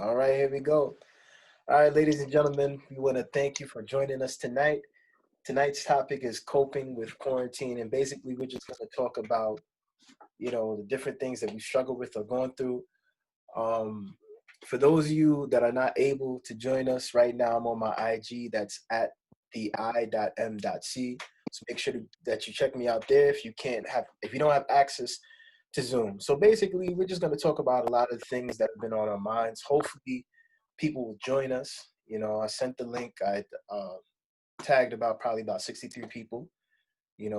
All right, here we go. All right, ladies and gentlemen, we want to thank you for joining us tonight. Tonight's topic is coping with quarantine, and basically, we're just going to talk about, the different things that we struggle with or going through. Um, for those of you that are not able to join us right now, I'm on my IG. That's at the.m.c. So make sure that you check me out there if you don't have access to Zoom. So basically, we're just going to talk about a lot of things that have been on our minds. Hopefully, people will join us. I sent the link. I tagged probably about 63 people.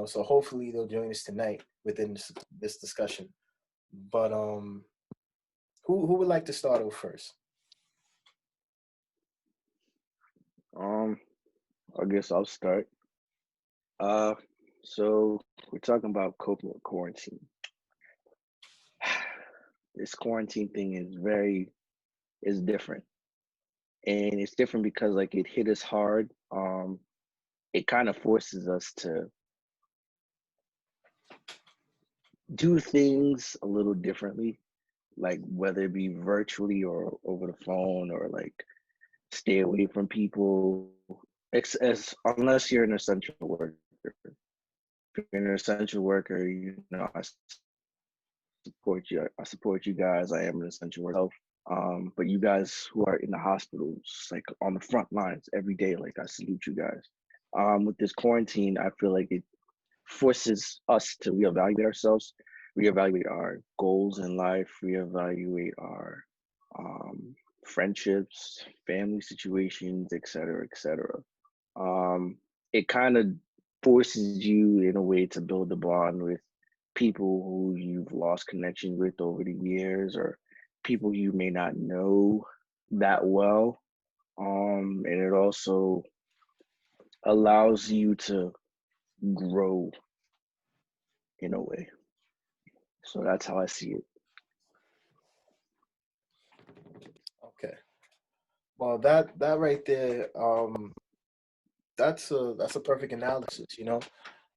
So hopefully they'll join us tonight within this discussion. But who would like to start off first? Um, I guess I'll start. Uh, so we're talking about coping with quarantine. This quarantine thing is different, and it's different because like it hit us hard. It kind of forces us to do things a little differently, like whether it be virtually or over the phone or like stay away from people. Unless you're an essential worker. If you're an essential worker, I support you guys. I am an essential worker myself. But you guys who are in the hospitals, like on the front lines every day, like I salute you guys. With this quarantine, I feel like it forces us to reevaluate ourselves, reevaluate our goals in life, reevaluate our friendships, family situations, etc., etc. It kind of forces you in a way to build a bond with people who you've lost connection with over the years or people you may not know that well. And it also allows you to grow in a way. So that's how I see it. Okay. Well, that right there, that's a perfect analysis.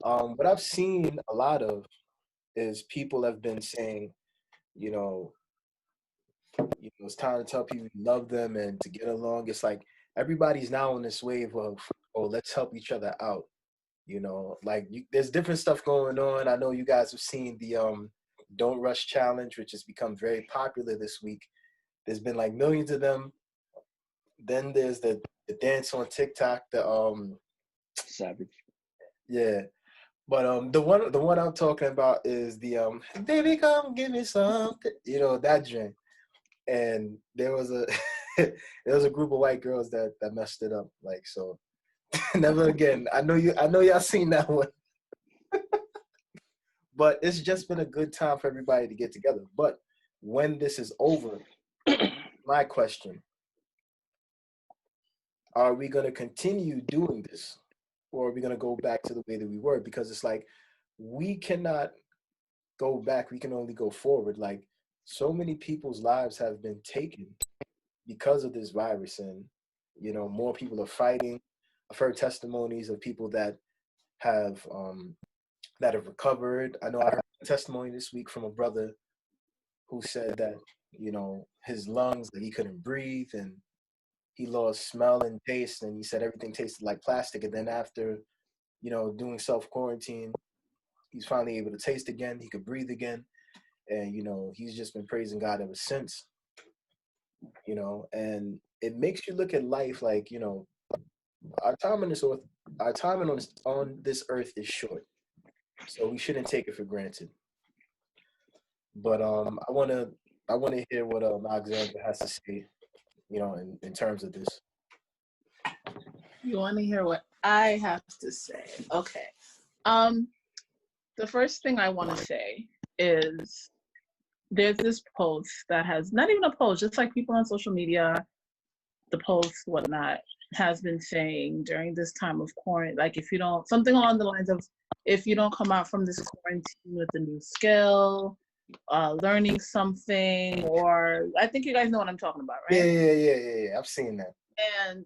What I've seen a lot of is people have been saying, you know, it's time to tell people you love them and to get along. It's like everybody's now on this wave of, oh, let's help each other out. There's different stuff going on. I know you guys have seen the Don't Rush challenge, which has become very popular this week. There's been like millions of them. Then there's the dance on TikTok. Savage. Yeah, but the one I'm talking about is the baby come give me something. That drink. And there was a there was a group of white girls that messed it up. Like, so never again. I know y'all seen that one. But it's just been a good time for everybody to get together. But when this is over, my question: are we going to continue doing this, or are we going to go back to the way that we were? Because it's like we cannot go back. We can only go forward. Like, so many people's lives have been taken because of this virus, and more people are fighting. I've heard testimonies of people have that have recovered. I know I heard a testimony this week from a brother who said that his lungs, that he couldn't breathe, and he lost smell and taste, and he said everything tasted like plastic. And then after doing self quarantine, he's finally able to taste again. He could breathe again, and he's just been praising God ever since. And it makes you look at life like our time on this earth, our time on this earth is short, so we shouldn't take it for granted. But I wanna hear what Alexandra has to say, in terms of this. You want to hear what I have to say? Okay. Um, the first thing I want to say is there's this post that has not even a post, just like people on social media, the post, whatnot, has been saying during this time of quarantine, like if you don't, something along the lines of, if you don't come out from this quarantine with a new skill, learning something, or I think you guys know what I'm talking about, Yeah, right? yeah, yeah, yeah, yeah. I've seen that. And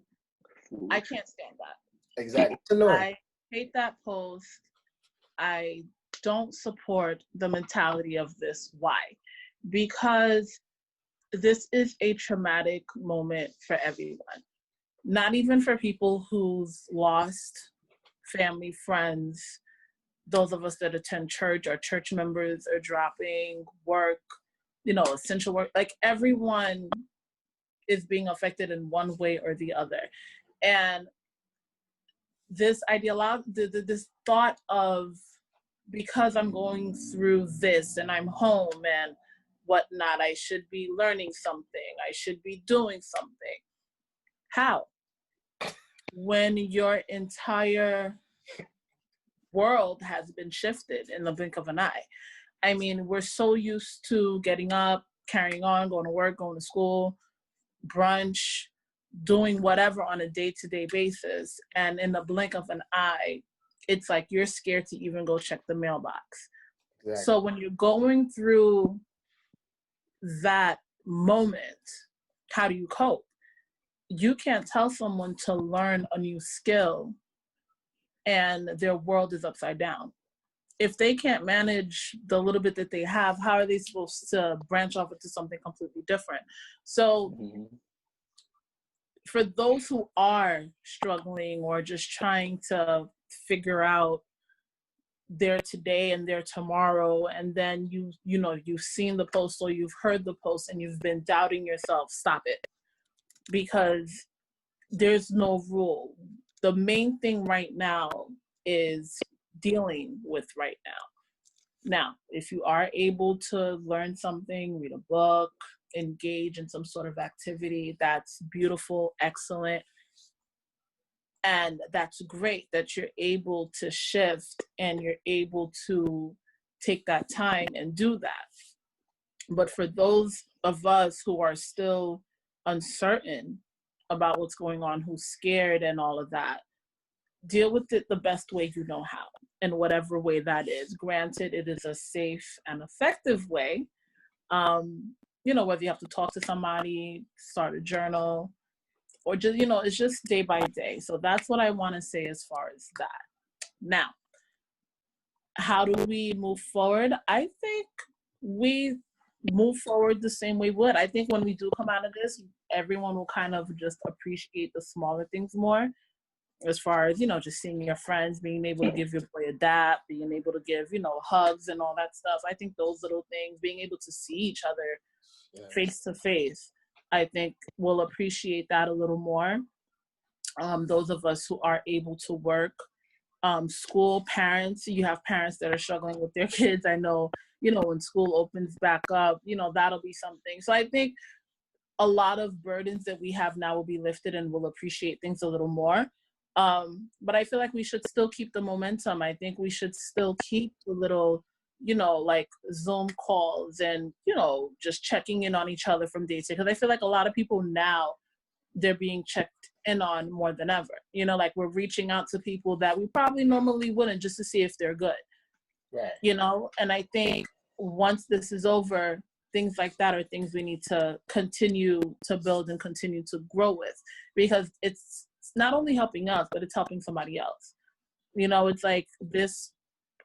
I can't stand that. Exactly. It's annoying. I hate that post. I don't support the mentality of this. Why? Because this is a traumatic moment for everyone. Not even for people who've lost family, friends, those of us that attend church, our church members are dropping work, essential work. Like, everyone is being affected in one way or the other. And this this thought of, because I'm going through this and I'm home and whatnot, I should be learning something, I should be doing something. How? When your entire world has been shifted in the blink of an eye. I mean, we're so used to getting up, carrying on, going to work, going to school, brunch, doing whatever on a day-to-day basis. And in the blink of an eye, it's like you're scared to even go check the mailbox. Exactly. So when you're going through that moment, how do you cope? You can't tell someone to learn a new skill and their world is upside down. If they can't manage the little bit that they have, how are they supposed to branch off into something completely different? So for those who are struggling or just trying to figure out their today and their tomorrow, and then you've seen the post or you've heard the post and you've been doubting yourself, stop it. Because there's no rule. The main thing right now is dealing with right now. Now, if you are able to learn something, read a book, engage in some sort of activity, that's beautiful, excellent. And that's great that you're able to shift and you're able to take that time and do that. But for those of us who are still uncertain about what's going on, who's scared and all of that, deal with it the best way you know how, in whatever way that is. Granted, it is a safe and effective way. Whether you have to talk to somebody, start a journal, or just, it's just day by day. So that's what I want to say as far as that. Now, how do we move forward? I think we move forward the same way we would. I think when we do come out of this, everyone will kind of just appreciate the smaller things more, as far as, just seeing your friends, being able to give your boy a dap, being able to give, hugs and all that stuff. I think those little things, being able to see each other face to face, I think we'll appreciate that a little more. Those of us who are able to work, school, parents, you have parents that are struggling with their kids. I know, when school opens back up, that'll be something. So I think a lot of burdens that we have now will be lifted and we'll appreciate things a little more. But I feel like we should still keep the momentum. I think we should still keep the little, like Zoom calls and, just checking in on each other from day to day. Because I feel like a lot of people now, they're being checked in on more than ever. Like we're reaching out to people that we probably normally wouldn't, just to see if they're good. Right. And I think once this is over, things like that are things we need to continue to build and continue to grow with, because it's not only helping us, but it's helping somebody else. It's like this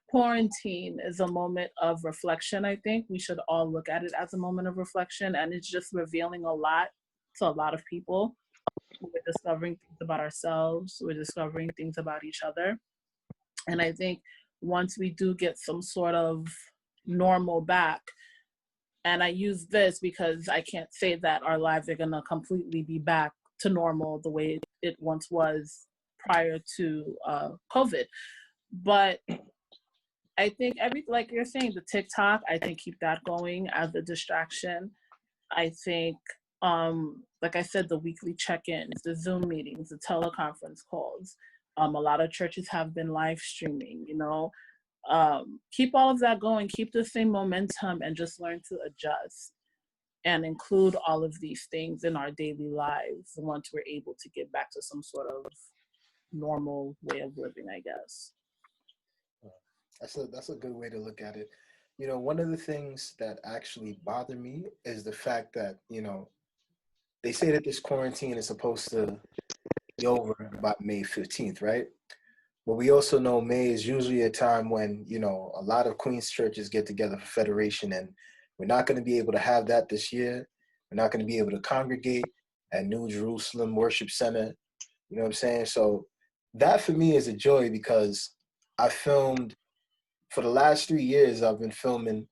quarantine is a moment of reflection. I think we should all look at it as a moment of reflection, and it's just revealing a lot to a lot of people. We're discovering things about ourselves. We're discovering things about each other. And I think once we do get some sort of normal back, and I use this because I can't say that our lives are going to completely be back to normal the way it once was prior to COVID. But I think like you're saying, the TikTok, I think keep that going as a distraction. I think, like I said, the weekly check-ins, the Zoom meetings, the teleconference calls. A lot of churches have been live streaming, keep all of that going, keep the same momentum, and just learn to adjust and include all of these things in our daily lives once we're able to get back to some sort of normal way of living, I guess. That's a good way to look at it. One of the things that actually bother me is the fact that, they say that this quarantine is supposed to be over about May 15th, right? But we also know May is usually a time when, a lot of Queens churches get together for Federation, and we're not going to be able to have that this year. We're not going to be able to congregate at New Jerusalem Worship Center. You know what I'm saying? So that for me is a joy because I filmed for the last 3 years. I've been filming.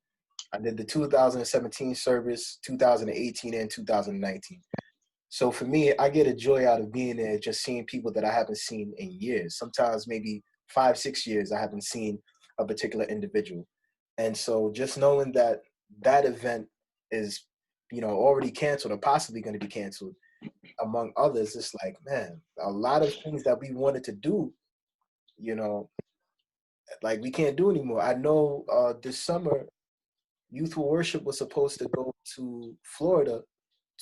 I did the 2017 service, 2018, and 2019. So for me, I get a joy out of being there, just seeing people that I haven't seen in years. Sometimes maybe 5, 6 years I haven't seen a particular individual. And so just knowing that that event is, already canceled or possibly going to be canceled, among others, it's like, man, a lot of things that we wanted to do, you know, like we can't do anymore. I know this summer, Youthful Worship was supposed to go to Florida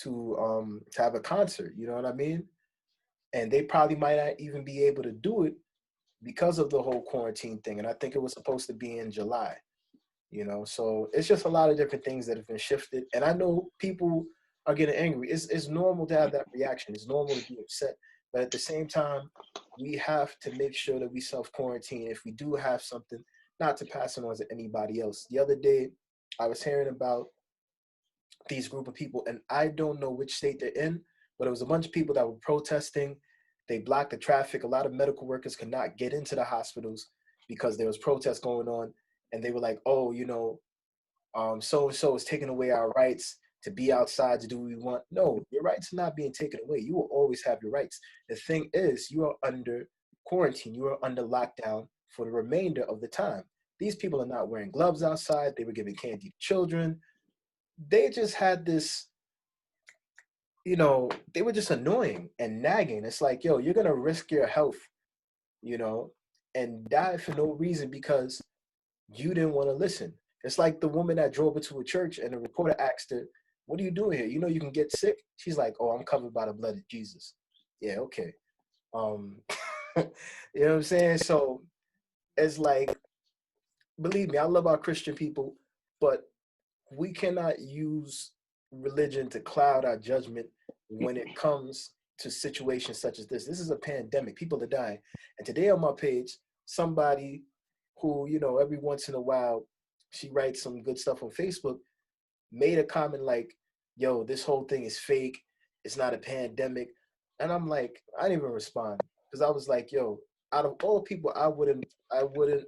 to have a concert, you know what I mean? And they probably might not even be able to do it because of the whole quarantine thing. And I think it was supposed to be in July, So it's just a lot of different things that have been shifted. And I know people are getting angry. It's normal to have that reaction. It's normal to be upset. But at the same time, we have to make sure that we self-quarantine if we do have something, not to pass it on to anybody else. The other day, I was hearing about these group of people, and I don't know which state they're in, but it was a bunch of people that were protesting. They blocked the traffic. A lot of medical workers could not get into the hospitals because there was protests going on, and they were like, "Oh, so-and-so is taking away our rights to be outside to do what we want." No, your rights are not being taken away. You will always have your rights. The thing is, you are under quarantine. You are under lockdown for the remainder of the time. These people are not wearing gloves outside. They were giving candy to children. They just had this, they were just annoying and nagging. It's like, yo, you're going to risk your health, you know, and die for no reason because you didn't want to listen. It's like the woman that drove into a church and the reporter asked her, "What are you doing here? You know you can get sick?" She's like, "Oh, I'm covered by the blood of Jesus." Yeah, okay. You know what I'm saying? So it's like, believe me, I love our Christian people, but we cannot use religion to cloud our judgment when it comes to situations such as this. This is a pandemic. People are dying. And today on my page, somebody who, every once in a while, she writes some good stuff on Facebook, made a comment like, "Yo, this whole thing is fake. It's not a pandemic." And I'm like, I didn't even respond because I was like, yo, out of all people, I wouldn't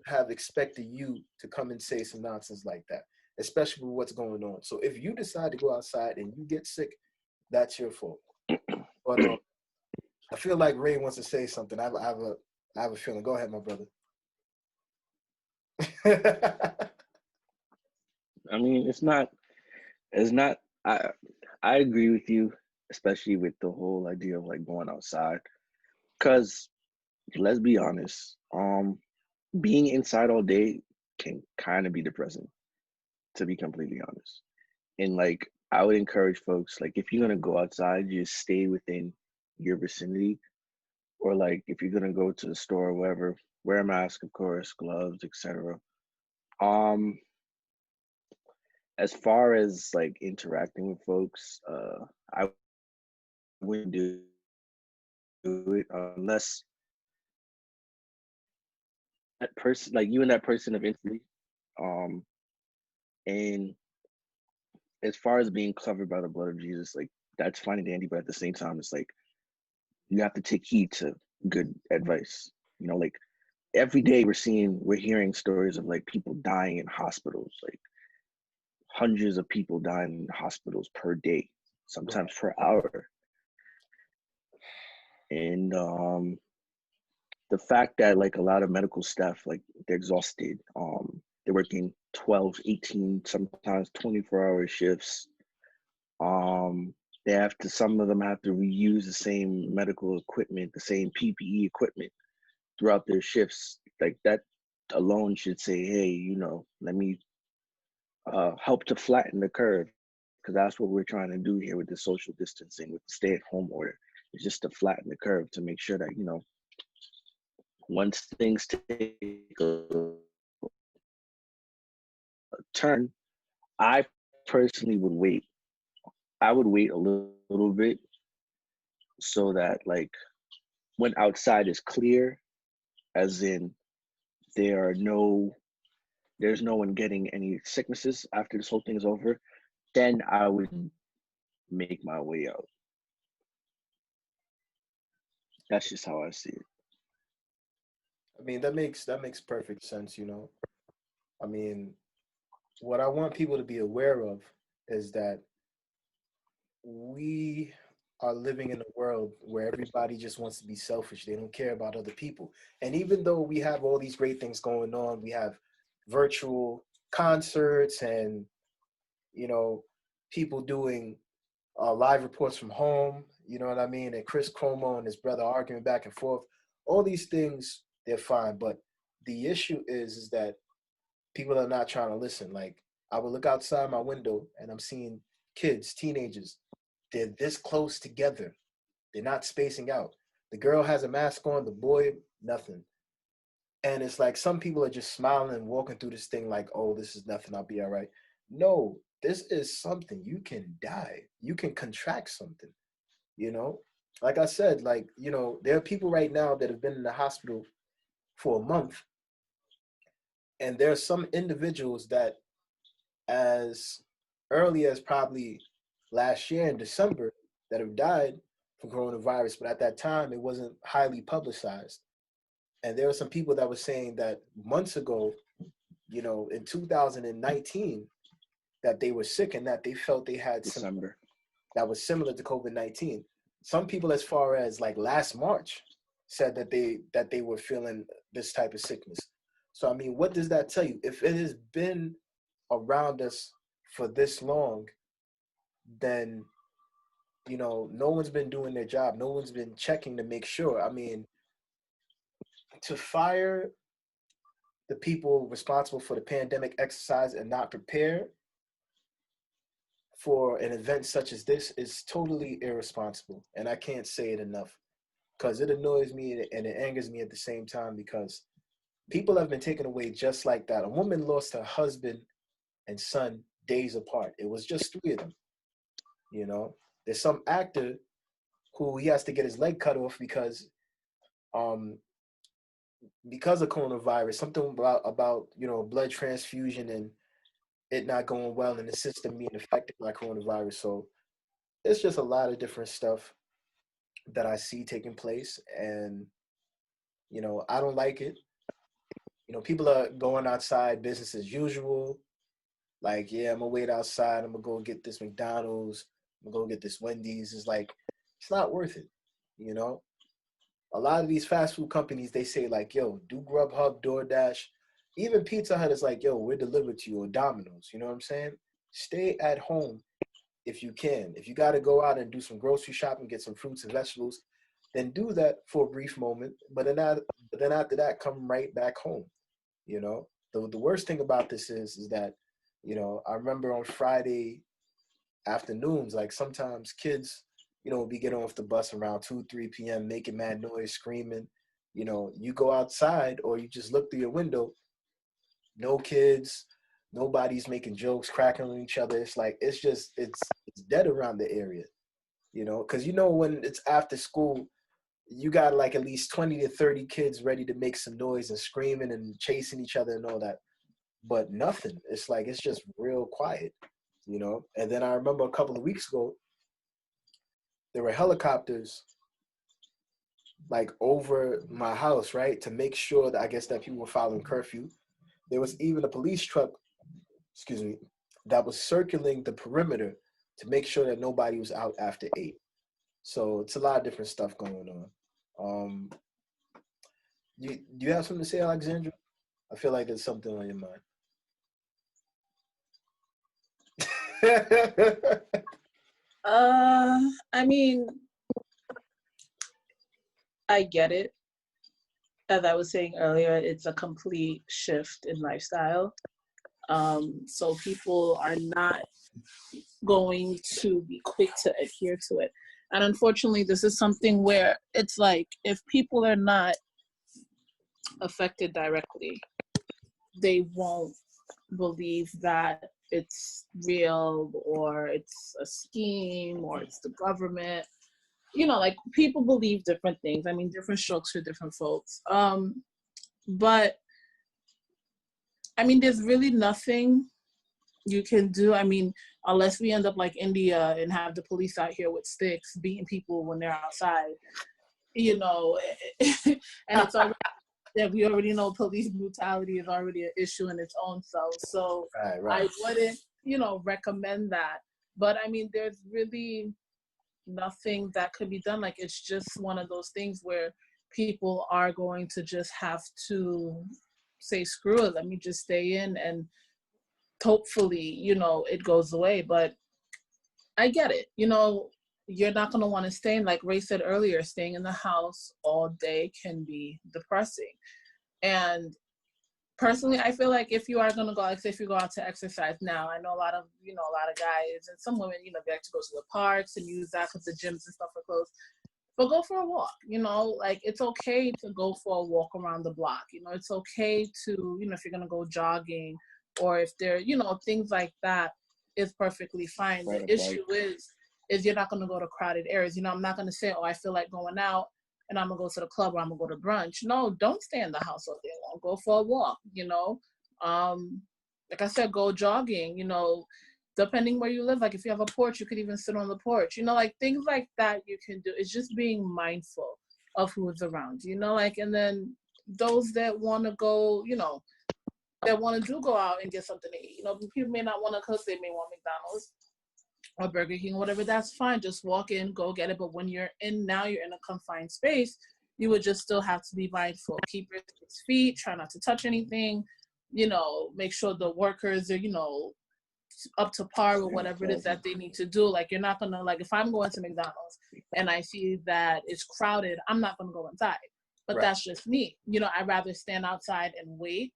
have expected you to come and say some nonsense like that, especially with what's going on. So if you decide to go outside and you get sick, that's your fault. But I feel like Ray wants to say something. I have a feeling. Go ahead, my brother. I mean, it's not. I agree with you, especially with the whole idea of like going outside. Cause let's be honest, being inside all day can kind of be depressing, to be completely honest. And like, I would encourage folks, like, if you're gonna go outside, just stay within your vicinity, or like, if you're gonna go to the store or wherever, wear a mask, of course, gloves, etc. Um, as far as like interacting with folks, I wouldn't do it unless that person, like you and that person, have intimacy. Um, and as far as being covered by the blood of Jesus, like that's fine and dandy, but at the same time, it's like you have to take heed to good advice. Like every day we're hearing stories of like people dying in hospitals, like hundreds of people dying in hospitals per day, sometimes per hour. And the fact that like a lot of medical staff, like they're exhausted, they're working 12, 18, sometimes 24-hour shifts. Some of them have to reuse the same medical equipment, the same PPE equipment throughout their shifts. Like that alone should say, hey, let me help to flatten the curve, because that's what we're trying to do here with the social distancing, with the stay-at-home order. It's just to flatten the curve to make sure that, once things take a turn, I personally would wait. I would wait a little bit so that like when outside is clear, as in there's no one getting any sicknesses after this whole thing is over, then I would make my way out. That's just how I see it. I mean, that makes perfect sense, you know. I mean, what I want people to be aware of is that we are living in a world where everybody just wants to be selfish. They don't care about other people. And even though we have all these great things going on, we have virtual concerts and, you know, people doing live reports from home, you know what I mean? And Chris Cuomo and his brother arguing back and forth. All these things, they're fine. But the issue is that people are not trying to listen. Like, I would look outside my window and I'm seeing kids, teenagers, they're this close together. They're not spacing out. The girl has a mask on, the boy, nothing. And it's like some people are just smiling and walking through this thing like, oh, this is nothing, I'll be all right. No, this is something. You can die. You can contract something, you know? Like I said, like, you know, there are people right now that have been in the hospital for a month. And there are some individuals that as early as probably last year in December that have died from coronavirus, but at that time it wasn't highly publicized. And there were some people that were saying that months ago, you know, in 2019, that they were sick and that they felt they had December. That was similar to COVID-19. Some people, as far as like last March, said that they were feeling this type of sickness. So I mean, what does that tell you? If it has been around us for this long, then, you know, no one's been doing their job. No one's been checking to make sure. I mean, to fire the people responsible for the pandemic exercise and not prepare for an event such as this is totally irresponsible. And I can't say it enough because it annoys me and it angers me at the same time because people have been taken away just like that. A woman lost her husband and son days apart. It was just three of them. You know, there's some actor who he has to get his leg cut off um because of coronavirus, something about you know, blood transfusion and it not going well in the system being affected by coronavirus. So it's just a lot of different stuff that I see taking place, and you know, I don't like it. You know, people are going outside business as usual. Like, yeah, I'm gonna wait outside. I'm gonna go get this McDonald's. I'm gonna go get this Wendy's. It's like, it's not worth it. You know, a lot of these fast food companies, they say like, yo, do Grubhub, DoorDash, even Pizza Hut is like, yo, we're delivered to you, or Domino's. You know what I'm saying? Stay at home if you can. If you got to go out and do some grocery shopping, get some fruits and vegetables, then do that for a brief moment. But then after that, come right back home. You know, the worst thing about this is that, you know, I remember on Friday afternoons, like sometimes kids, you know, be getting off the bus around 2, 3 p.m., making mad noise, screaming. You know, you go outside or you just look through your window, no kids, nobody's making jokes, cracking on each other. It's like, it's dead around the area, you know, because you know, when it's after school, you got like at least 20 to 30 kids ready to make some noise and screaming and chasing each other and all that. But nothing. It's like, it's just real quiet, you know. And then I remember a couple of weeks ago, there were helicopters like over my house, right, to make sure that I guess that people were following curfew. There was even a police truck, excuse me, that was circling the perimeter to make sure that nobody was out after 8. So it's a lot of different stuff going on. Do you have something to say, Alexandra? I feel like there's something on your mind. I mean, I get it. As I was saying earlier, it's a complete shift in lifestyle. So people are not going to be quick to adhere to it. And unfortunately, this is something where it's like, if people are not affected directly, they won't believe that it's real or it's a scheme or it's the government. You know, like, people believe different things. I mean, different strokes for different folks. But I mean, there's really nothing you can do. I mean, unless we end up like India and have the police out here with sticks beating people when they're outside, you know, and it's already that we already know police brutality is already an issue in its own self. So Right. I wouldn't, you know, recommend that. But I mean, there's really nothing that could be done. Like, it's just one of those things where people are going to just have to say, screw it, let me just stay in, and hopefully, you know, it goes away. But I get it. You know, you're not going to want to stay in, like Ray said earlier, staying in the house all day can be depressing. And personally, I feel like if you are going to go, like say if you go out to exercise now, I know a lot of guys and some women, you know, they like to go to the parks and use that because the gyms and stuff are closed. But go for a walk, you know, like it's okay to go for a walk around the block. You know, it's okay to, you know, if you're going to go jogging or if there, you know, things like that is perfectly fine. The issue is you're not going to go to crowded areas. You know, I'm not going to say, oh, I feel like going out and I'm going to go to the club or I'm going to go to brunch. No, don't stay in the house all day long. Go for a walk, you know. Like I said, go jogging, you know, depending where you live. Like if you have a porch, you could even sit on the porch, you know, like things like that you can do. It's just being mindful of who's around, you know, like, and then those that want to go, you know, that want to do go out and get something to eat. You know, people may not want to cook, they may want McDonald's or Burger King, whatever, that's fine. Just walk in, go get it. But when you're in a confined space, you would just still have to be mindful. Keep your 6 feet, try not to touch anything, you know, make sure the workers are, you know, up to par with whatever it is that they need to do. Like you're not gonna, like if I'm going to McDonald's and I see that it's crowded, I'm not gonna go inside. But that's just me. You know, I'd rather stand outside and wait.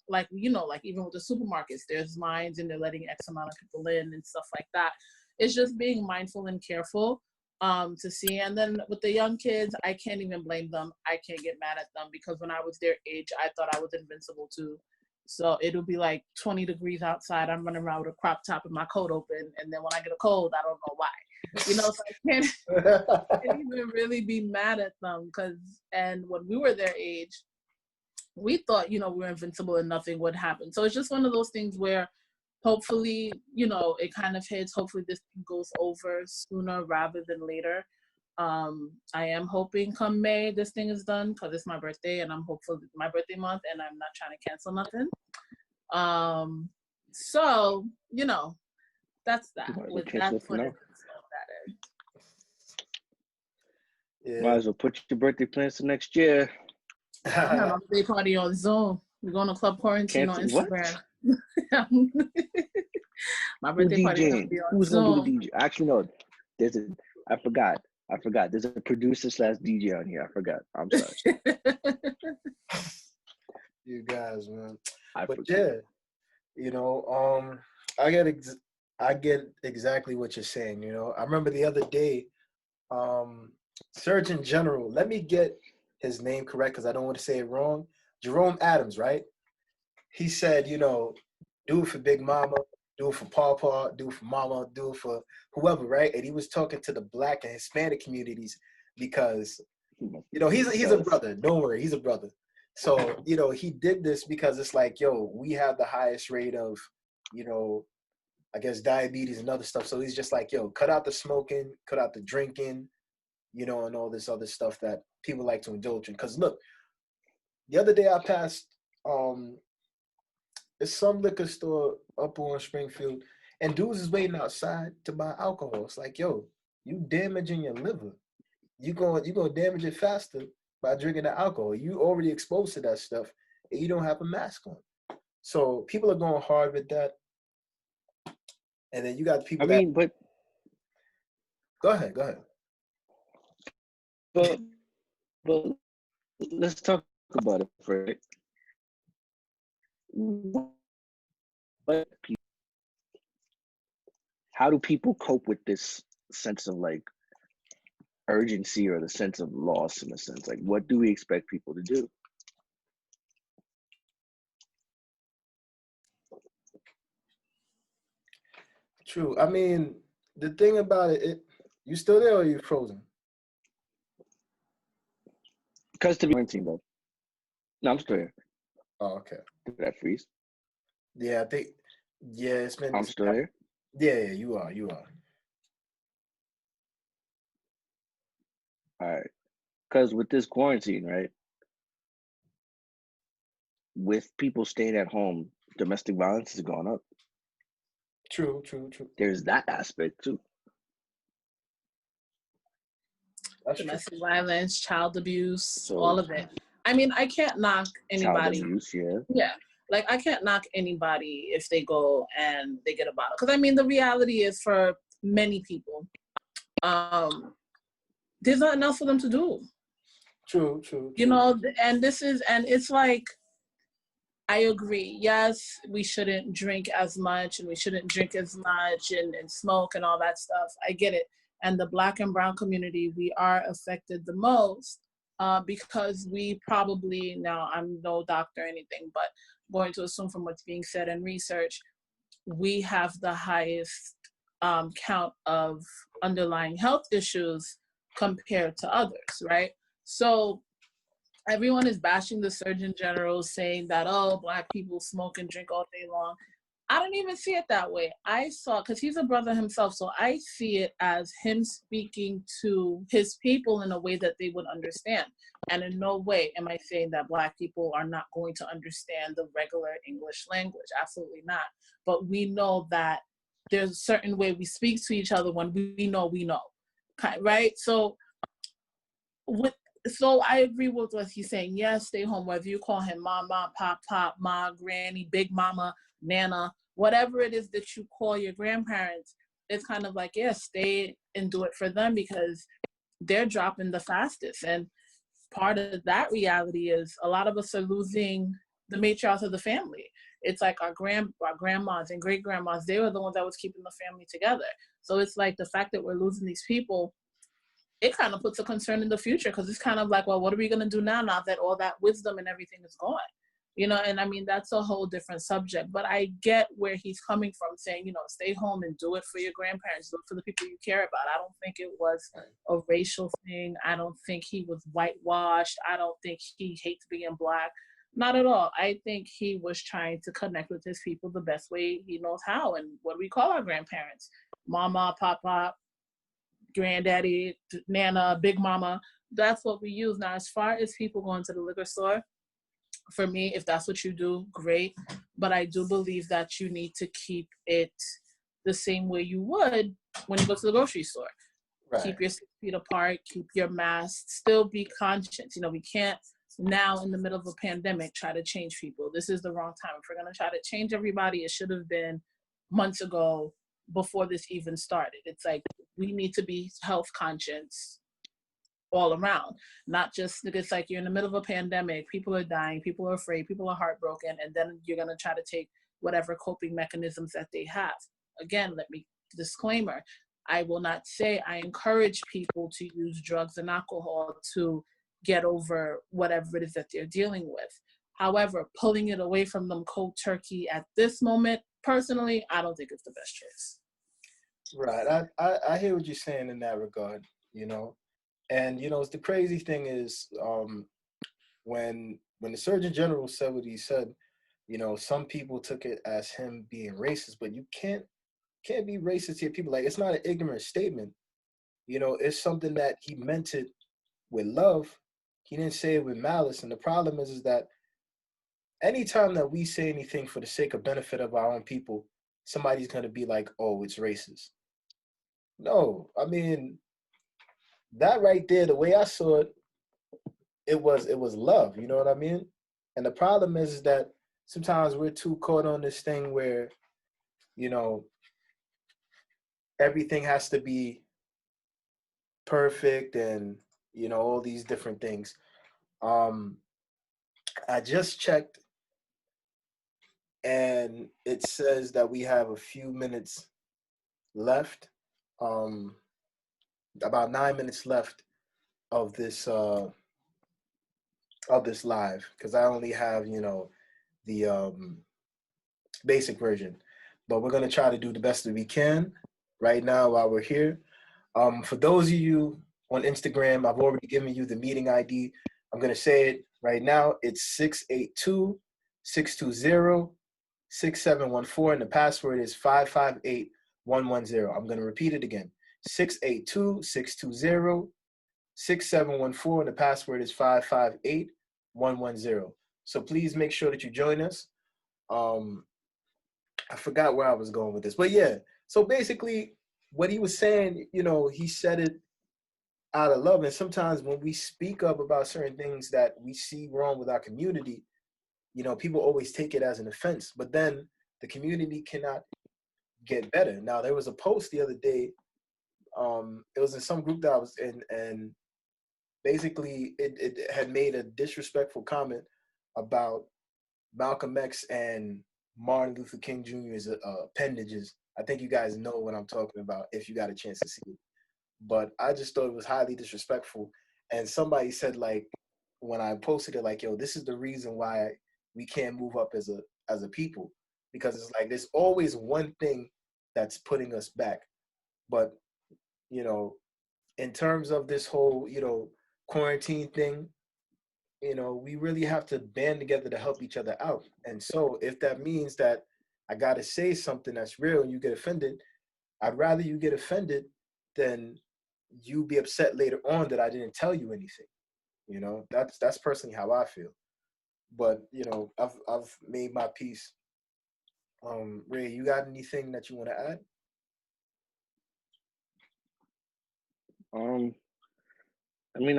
Like, you know, like even with the supermarkets, there's lines and they're letting X amount of people in and stuff like that. It's just being mindful and careful to see. And then with the young kids, I can't even blame them. I can't get mad at them because when I was their age, I thought I was invincible too. So it'll be like 20 degrees outside. I'm running around with a crop top and my coat open. And then when I get a cold, I don't know why. You know, so I can't even really be mad at them. And when we were their age, we thought, you know, we were invincible and nothing would happen. So it's just one of those things where hopefully, you know, it kind of hits. Hopefully this goes over sooner rather than later. I am hoping come May this thing is done because it's my birthday and I'm hopeful it's my birthday month and I'm not trying to cancel nothing. So, you know, that's that. With that, might as well put your birthday plans for next year. I have a birthday party on Zoom. We're going to Club Quarantine on Instagram. My birthday party is going to be on Zoom. Going to do the DJ? Actually, no. I forgot. There's a producer / DJ on here. I forgot. I'm sorry. You guys, man. Yeah, you know, I get exactly what you're saying. You know, I remember the other day, Surgeon General. Let me get his name correct because I don't want to say it wrong. Jerome Adams, right? He said, you know, do it for Big Mama, do it for Pawpaw, do it for Mama, do it for whoever, right? And he was talking to the Black and Hispanic communities because, you know, he's a brother. Don't worry, he's a brother. So, you know, he did this because it's like, yo, we have the highest rate of, you know, I guess diabetes and other stuff. So he's just like, yo, cut out the smoking, cut out the drinking, you know, and all this other stuff that people like to indulge in. Because look, the other day I passed, it's some liquor store up on Springfield, and dudes is waiting outside to buy alcohol. It's like, yo, you damaging your liver. You gonna damage it faster by drinking the alcohol. You already exposed to that stuff, and you don't have a mask on. So people are going hard with that. And then you got people but go ahead. But let's talk about it for it. How do people cope with this sense of like urgency or the sense of loss in a sense? Like, what do we expect people to do? True. I mean, the thing about it, you still there or you frozen? Because to be quarantined though. No, I'm still here. Oh, okay. Did that freeze? Yeah, I think. Yeah, it's been. I'm still here. Yeah, you are. All right. Because with this quarantine, right, with people staying at home, domestic violence is going up. True. There's that aspect too. That's true. Domestic violence, child abuse, So all of it. I mean, I can't knock child anybody. abuse, yeah. Yeah. Like, I can't knock anybody if they go and they get a bottle. Because, I mean, the reality is for many people, there's nothing else for them to do. True. You know, and it's like, I agree. Yes, we shouldn't drink as much and we shouldn't drink as much and smoke and all that stuff. I get it. And the Black and brown community, we are affected the most because we probably, now I'm no doctor or anything, but going to assume from what's being said in research, we have the highest count of underlying health issues compared to others, right? So everyone is bashing the Surgeon General, saying that, oh, Black people smoke and drink all day long. I don't even see it that way. I saw, because he's a brother himself, so I see it as him speaking to his people in a way that they would understand. And in no way am I saying that Black people are not going to understand the regular English language. Absolutely not. But we know that there's a certain way we speak to each other when we know, right? So I agree with what he's saying. Yes, stay home, whether you call him mama, pop, ma, granny, big mama, nana, whatever it is that you call your grandparents, it's kind of like, yeah, stay and do it for them because they're dropping the fastest. And part of that reality is a lot of us are losing the matriarchs of the family. It's like our grandmas and great grandmas, they were the ones that was keeping the family together. So it's like the fact that we're losing these people, it kind of puts a concern in the future because it's kind of like, well, what are we going to do now that all that wisdom and everything is gone? You know, and I mean, that's a whole different subject. But I get where he's coming from, saying, you know, stay home and do it for your grandparents, do it for the people you care about. I don't think it was a racial thing. I don't think he was whitewashed. I don't think he hates being Black. Not at all. I think he was trying to connect with his people the best way he knows how. And what do we call our grandparents? Mama, papa, granddaddy, nana, big mama. That's what we use. Now, as far as people going to the liquor store, for me, if that's what you do, great. But I do believe that you need to keep it the same way you would when you go to the grocery store. Right. Keep your 6 feet apart, keep your mask, still be conscious. You know, we can't now in the middle of a pandemic try to change people. This is the wrong time. If we're going to try to change everybody, it should have been months ago before this even started. It's like we need to be health conscious all around, not just, it's like you're in the middle of a pandemic, people are dying, people are afraid, people are heartbroken, and then you're going to try to take whatever coping mechanisms that they have. Again, let me disclaimer, I will not say I encourage people to use drugs and alcohol to get over whatever it is that they're dealing with. However, pulling it away from them cold turkey at this moment, personally, I don't think it's the best choice. Right. I hear what you're saying in that regard, you know. And, you know, the crazy thing is when the Surgeon General said what he said, you know, some people took it as him being racist, but you can't be racist here. People like, it's not an ignorant statement. You know, it's something that he meant it with love. He didn't say it with malice. And the problem is that anytime that we say anything for the sake of benefit of our own people, somebody's going to be like, oh, it's racist. No, I mean, that right there, the way I saw it, it was love. You know what I mean? And the problem is that sometimes we're too caught on this thing where, you know, everything has to be perfect and, you know, all these different things. I just checked and it says that we have a few minutes left, about 9 minutes left of this live, because I only have, you know, the basic version, but we're going to try to do the best that we can right now while we're here. For those of you on Instagram, I've already given you the meeting ID. I'm going to say it right now. It's 682-620-6714, and the password is 110. I'm going to repeat it again. 682-620-6714, and the password is 558110. So please make sure that you join us. I forgot where I was going with this, but yeah. So basically, what he was saying, he said it out of love. And sometimes when we speak up about certain things that we see wrong with our community, people always take it as an offense. But then the community cannot get better. Now, there was a post the other day. It was in some group that I was in, and basically it had made a disrespectful comment about Malcolm X and Martin Luther King Jr.'s appendages. I think you guys know what I'm talking about if you got a chance to see it. But I just thought it was highly disrespectful. And somebody said, like, when I posted it, like, yo, this is the reason why we can't move up as a people. Because it's like there's always one thing that's putting us back. But, in terms of this whole, quarantine thing, we really have to band together to help each other out. And so if that means that I got to say something that's real and you get offended, I'd rather you get offended than you be upset later on that I didn't tell you anything. That's personally how I feel. But, I've made my peace. Ray, you got anything that you want to add?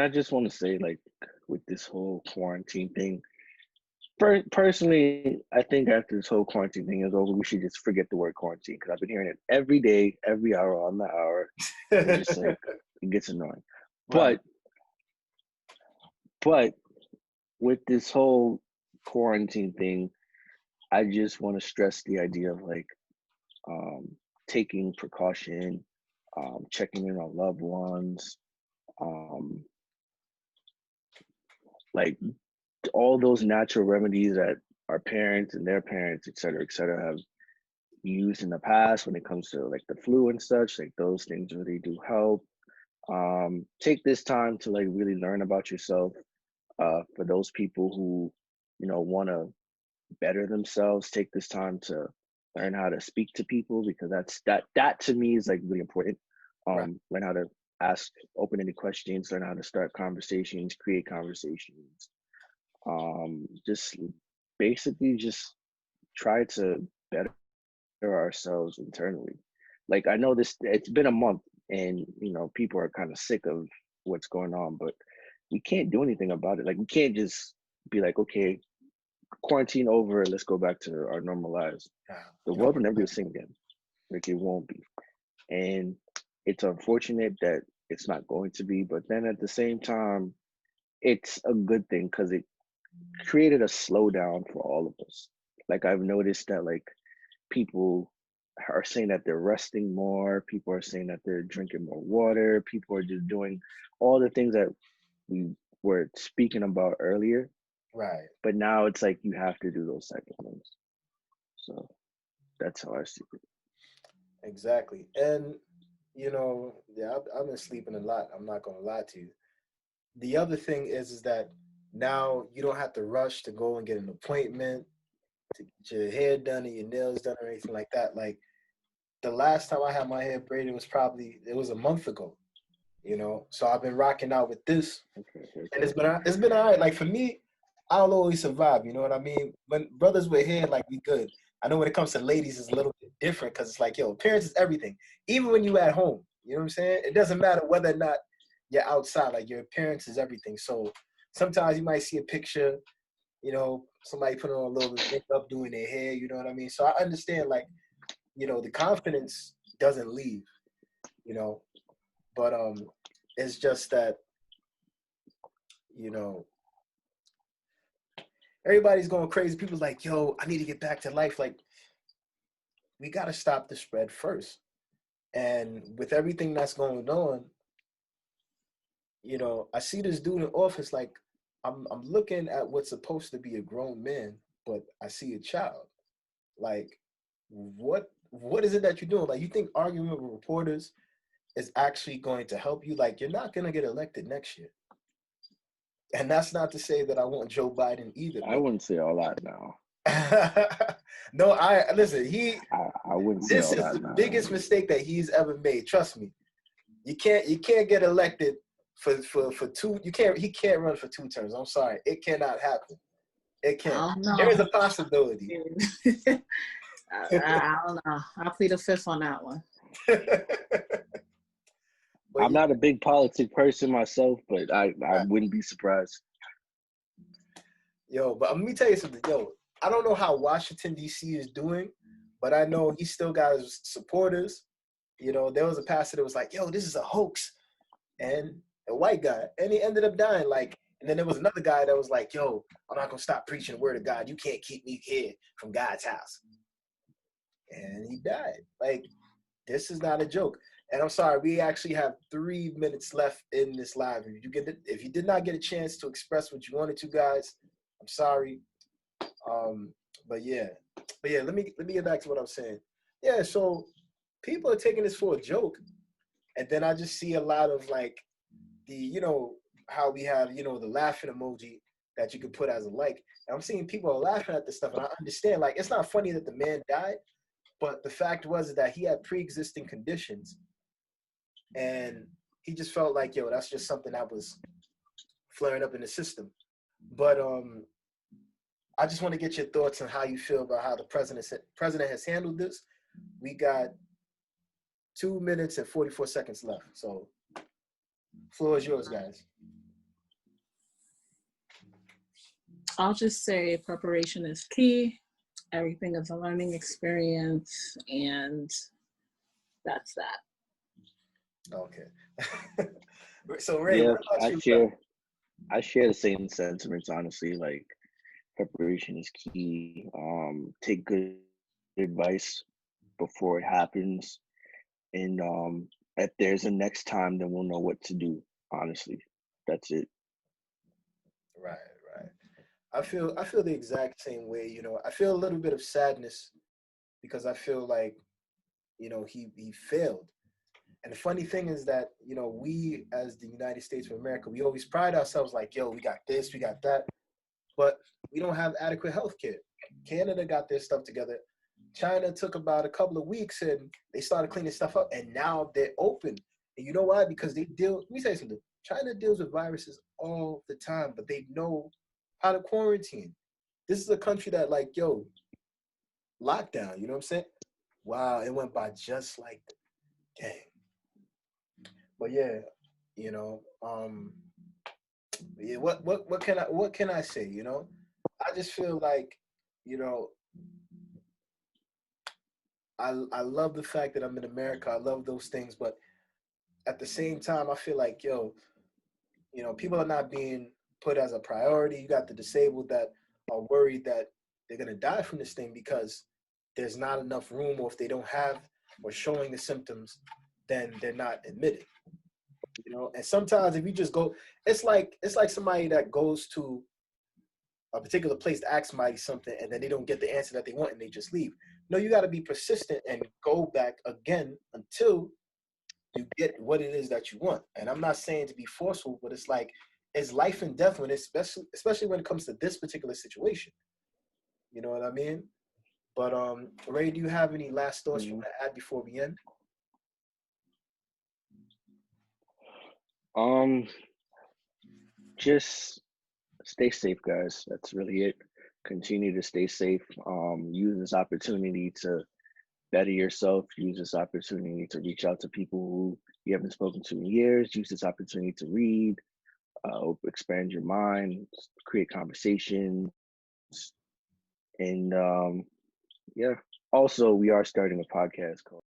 I just want to say, like, with this whole quarantine thing, personally, I think after this whole quarantine thing is over, we should just forget the word quarantine, because I've been hearing it every day, every hour on the hour. It's just like, it gets annoying. Right. But with this whole quarantine thing, I just want to stress the idea of, like, taking precaution, checking in on loved ones, like all those natural remedies that our parents and their parents, et cetera, have used in the past when it comes to, like, the flu and such. Like, those things really do help. Take this time to, like, really learn about yourself. For those people who, want to better themselves, take this time to learn how to speak to people, because that to me is, like, really important. Right. Learn how to ask open-ended questions, learn how to start conversations, create conversations. Just basically just try to better ourselves internally. Like, I know it's been a month and, people are kind of sick of what's going on, but we can't do anything about it. Like, we can't just be like, okay, quarantine over, let's go back to our normal lives. The world will never be the same again. Like, it won't be. And it's unfortunate that it's not going to be, but then at the same time, it's a good thing because it created a slowdown for all of us. Like, I've noticed that, like, people are saying that they're resting more. People are saying that they're drinking more water. People are just doing all the things that we were speaking about earlier. Right. But now it's like you have to do those type of things. So that's how I see it. Exactly. And, yeah, I've been sleeping a lot. I'm not going to lie to you. The other thing is that now you don't have to rush to go and get an appointment, to get your hair done or your nails done or anything like that. Like, the last time I had my hair braided it was a month ago, So I've been rocking out with this, and it's been all right. Like, for me, I'll always survive. You know what I mean? When brothers with hair, like, we good. I know when it comes to ladies, it's a little bit different because it's like, yo, appearance is everything. Even when you at home, you know what I'm saying? It doesn't matter whether or not you're outside. Like, your appearance is everything. So sometimes you might see a picture, somebody putting on a little bit of makeup, doing their hair. You know what I mean? So I understand, like, the confidence doesn't leave. But it's just that, everybody's going crazy. People's like, yo, I need to get back to life. Like, we got to stop the spread first. And with everything that's going on, I see this dude in office, like, I'm looking at what's supposed to be a grown man, but I see a child. Like, what is it that you're doing? Like, you think arguing with reporters is actually going to help you? Like, you're not going to get elected next year. And that's not to say that I want Joe Biden either. I wouldn't say all that now. No, I listen. I wouldn't say This all is that, the man. biggest mistake that he's ever made. Trust me. You can't get elected for two. You can't. He can't run for 2 terms. I'm sorry. It cannot happen. It can't. I don't know. There is a possibility. I don't know. I'll plead a fifth on that one. I'm not a big politic person myself, but I wouldn't be surprised. Yo, but let me tell you something. Yo, I don't know how Washington, D.C. is doing, but I know he still got his supporters. You know, there was a pastor that was like, yo, this is a hoax. And a white guy. And he ended up dying. Like, and then there was another guy that was like, yo, I'm not going to stop preaching the word of God. You can't keep me here from God's house. And he died. Like, this is not a joke. And I'm sorry, we actually have 3 minutes left in this live. If you did not get a chance to express what you wanted to, guys, I'm sorry. But yeah, let me get back to what I'm saying. Yeah, so people are taking this for a joke. And then I just see a lot of like how we have, the laughing emoji that you could put as a like. And I'm seeing people are laughing at this stuff. And I understand, like, it's not funny that the man died, but the fact was that he had pre-existing conditions. And he just felt like, yo, that's just something that was flaring up in the system. But I just want to get your thoughts on how you feel about how the president has handled this. We got 2 minutes and 44 seconds left. So, floor is yours, guys. I'll just say preparation is key. Everything is a learning experience, and that's that. Okay. So, Ray, Yeah, what about you? I share the same sentiments, honestly. Like, preparation is key. Take good advice before it happens. And if there's a next time, then we'll know what to do, honestly. That's it. Right. I feel the exact same way. I feel a little bit of sadness because I feel like, he failed. And the funny thing is that, we as the United States of America, we always pride ourselves like, yo, we got this, we got that, but we don't have adequate health care. Canada got their stuff together. China took about a couple of weeks and they started cleaning stuff up, and now they're open. And you know why? Because let me say something. China deals with viruses all the time, but they know how to quarantine. This is a country that, like, yo, lockdown, you know what I'm saying? Wow, it went by just like that. Dang. But yeah, yeah, what can I say, I just feel like, I love the fact that I'm in America. I love those things, but at the same time, I feel like, yo, people are not being put as a priority. You got the disabled that are worried that they're gonna die from this thing because there's not enough room, or if they don't have or showing the symptoms, then they're not admitted. And sometimes if you just go, it's like somebody that goes to a particular place to ask somebody something and then they don't get the answer that they want and they just leave. No, you got to be persistent and go back again until you get what it is that you want. And I'm not saying to be forceful, but it's like, it's life and death when especially when it comes to this particular situation. You know what I mean? But Ray, do you have any last thoughts you want to add before we end? Just stay safe, guys. That's really it. Continue to stay safe. Use this opportunity to better yourself. Use this opportunity to reach out to people who you haven't spoken to in years. Use this opportunity to read, expand your mind, create conversations, and yeah. Also, we are starting a podcast called